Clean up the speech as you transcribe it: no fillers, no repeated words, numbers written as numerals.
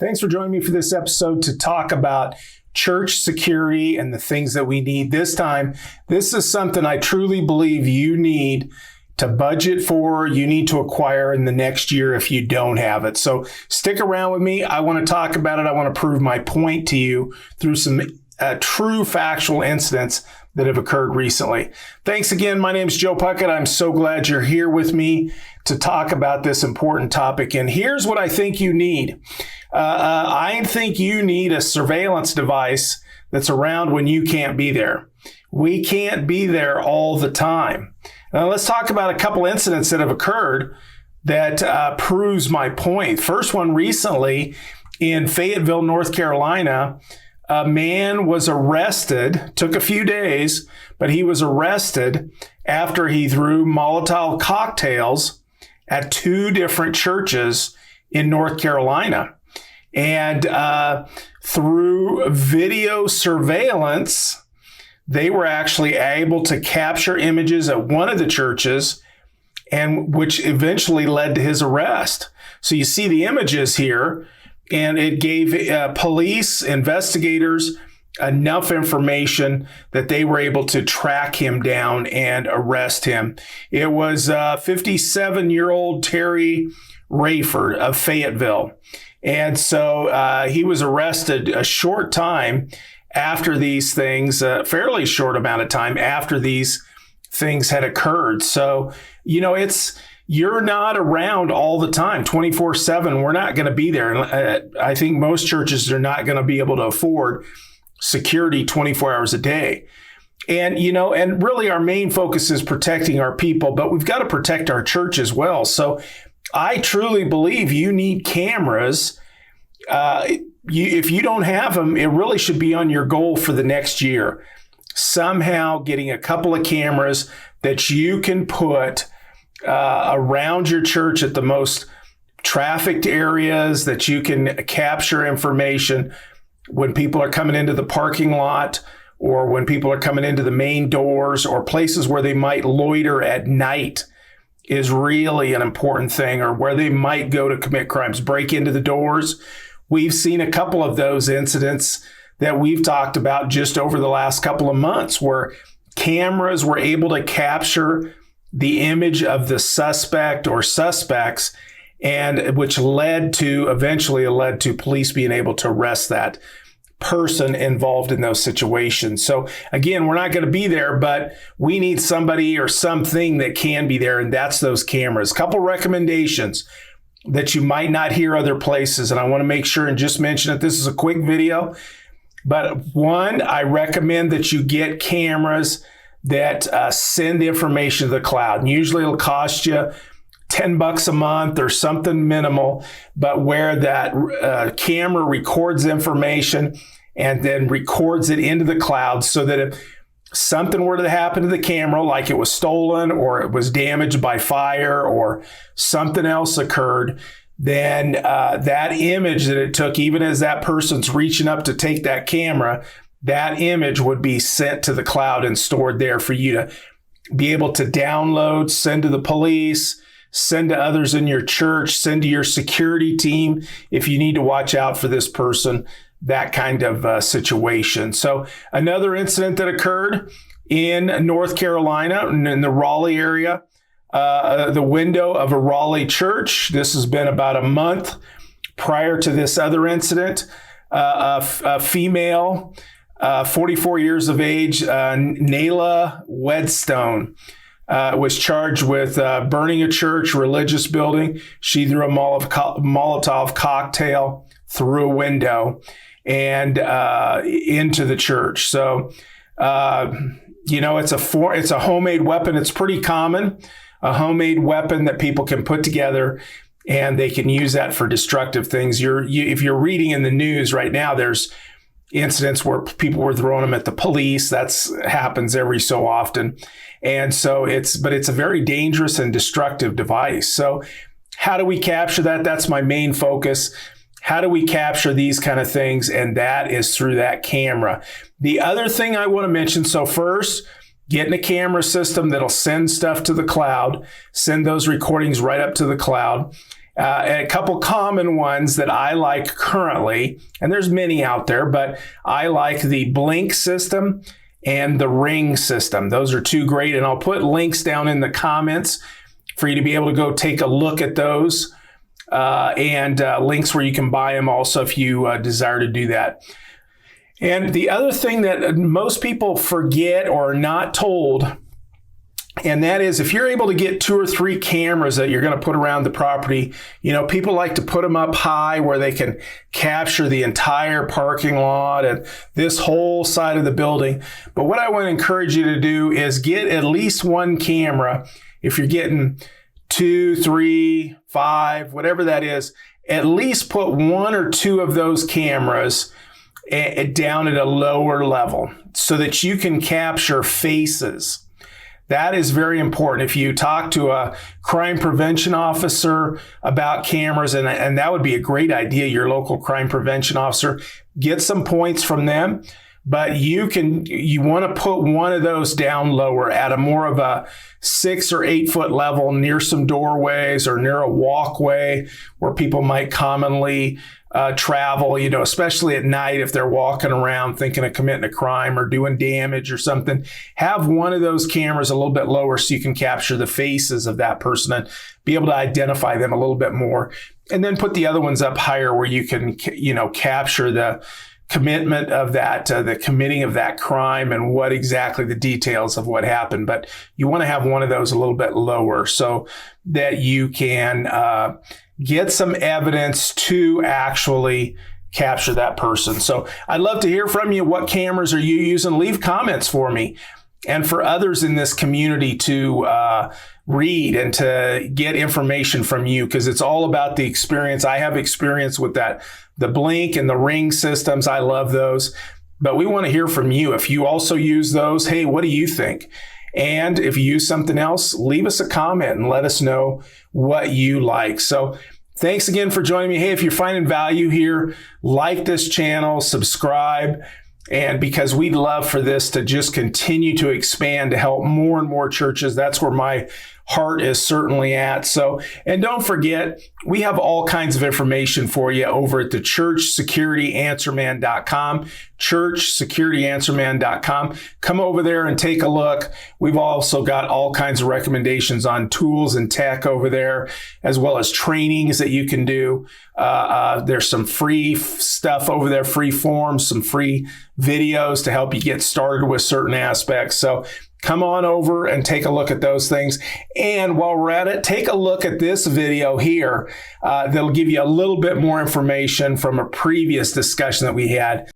Thanks for joining me for this episode to talk about church security and the things that we need. This time, this is something I truly believe you need to budget for, you need to acquire in the next year if you don't have it. So stick around with me. I want to talk about it. I want to prove my point to you through some true factual incidents that have occurred recently. Thanks again. My name is Joe Puckett. I'm so glad you're here with me to talk about this important topic. And here's what I think you need. I think you need a surveillance device that's around when you can't be there. We can't be there all the time. Now, let's talk about a couple incidents that have occurred that proves my point. First one recently in Fayetteville, North Carolina, a man was arrested, took a few days, but he was arrested after he threw Molotov cocktails at two different churches in North Carolina. And through video surveillance, they were actually able to capture images at one of the churches, and which eventually led to his arrest. So you see the images here, and it gave police investigators enough information that they were able to track him down and arrest him. It was 57-year-old Terry Rayford of Fayetteville. And so he was arrested a short time after these things, a fairly short amount of time after these things had occurred. So, you know, you're not around all the time, 24/7. We're not going to be there. And I think most churches are not going to be able to afford security 24 hours a day. And, you know, and really our main focus is protecting our people, but we've got to protect our church as well. So I truly believe you need cameras. If you don't have them, it really should be on your goal for the next year. Somehow getting a couple of cameras that you can put around your church at the most trafficked areas, that you can capture information when people are coming into the parking lot, or when people are coming into the main doors, or places where they might loiter at night is really an important thing, or where they might go to commit crimes, break into the doors. We've seen a couple of those incidents that we've talked about just over the last couple of months, where cameras were able to capture the image of the suspect or suspects, and which eventually led to police being able to arrest that person involved in those situations. So again, we're not going to be there, but we need somebody or something that can be there, and that's those cameras. Couple recommendations that you might not hear other places, and I want to make sure and just mention it. This is a quick video, but one, I recommend that you get cameras that send information to the cloud. And usually it'll cost you $10 a month or something minimal, but where that camera records information and then records it into the cloud, so that if something were to happen to the camera, like it was stolen or it was damaged by fire or something else occurred, then that image that it took, even as that person's reaching up to take that camera, that image would be sent to the cloud and stored there for you to be able to download, send to the police, send to others in your church, send to your security team if you need to watch out for this person, that kind of situation. So another incident that occurred in North Carolina, in the Raleigh area, the window of a Raleigh church. This has been about a month prior to this other incident. A female, 44 years of age, Nayla Wedstone, was charged with burning a church, religious building. She threw a Molotov cocktail through a window and into the church. So, you know, it's a homemade weapon. It's pretty common, a homemade weapon that people can put together, and they can use that for destructive things. If you're reading in the news right now, there's incidents where people were throwing them at the police. That's happens every so often. And so it's a very dangerous and destructive device. So how do we capture that? That's my main focus. How do we capture these kind of things? And that is through that camera. The other thing I want to mention, so first, getting a camera system that'll send stuff to the cloud, send those recordings right up to the cloud. A couple common ones that I like currently, and there's many out there, but I like the blink system and the ring system. Those are two great, and I'll put links down in the comments for you to be able to go take a look at those, and links where you can buy them also if you desire to do that. And the other thing that most people forget or are not told, and that is if you're able to get 2 or 3 cameras that you're going to put around the property, people like to put them up high where they can capture the entire parking lot and this whole side of the building. But what I want to encourage you to do is get at least 1 camera. If you're getting 2, 3, 5, whatever that is, at least put 1 or 2 of those cameras down at a lower level so that you can capture faces. That is very important. If you talk to a crime prevention officer about cameras, and that would be a great idea, your local crime prevention officer, get some points from them. But you want to put 1 of those down lower at a more of a 6 or 8 foot level near some doorways or near a walkway where people might commonly travel, especially at night if they're walking around thinking of committing a crime or doing damage or something. Have 1 of those cameras a little bit lower so you can capture the faces of that person and be able to identify them a little bit more. And then put the other ones up higher where you can, capture the commitment of that, the committing of that crime and what exactly the details of what happened. But you want to have 1 of those a little bit lower so that you can get some evidence to actually capture that person. So I'd love to hear from you. What cameras are you using? Leave comments for me and for others in this community to read and to get information from you, because it's all about the experience. I have experience with that, the blink and the ring systems. I love those, but we want to hear from you. If you also use those, hey, what do you think? And if you use something else, leave us a comment and let us know what you like. So thanks again for joining me. Hey, if you're finding value here, like this channel, subscribe, and because we'd love for this to just continue to expand to help more and more churches. That's where my heart is certainly at. So, and don't forget, we have all kinds of information for you over at the churchsecurityanswerman.com, churchsecurityanswerman.com. Come over there and take a look. We've also got all kinds of recommendations on tools and tech over there, as well as trainings that you can do. There's some free stuff over there, free forms, some free videos to help you get started with certain aspects. So come on over and take a look at those things. And while we're at it, take a look at this video here that'll give you a little bit more information from a previous discussion that we had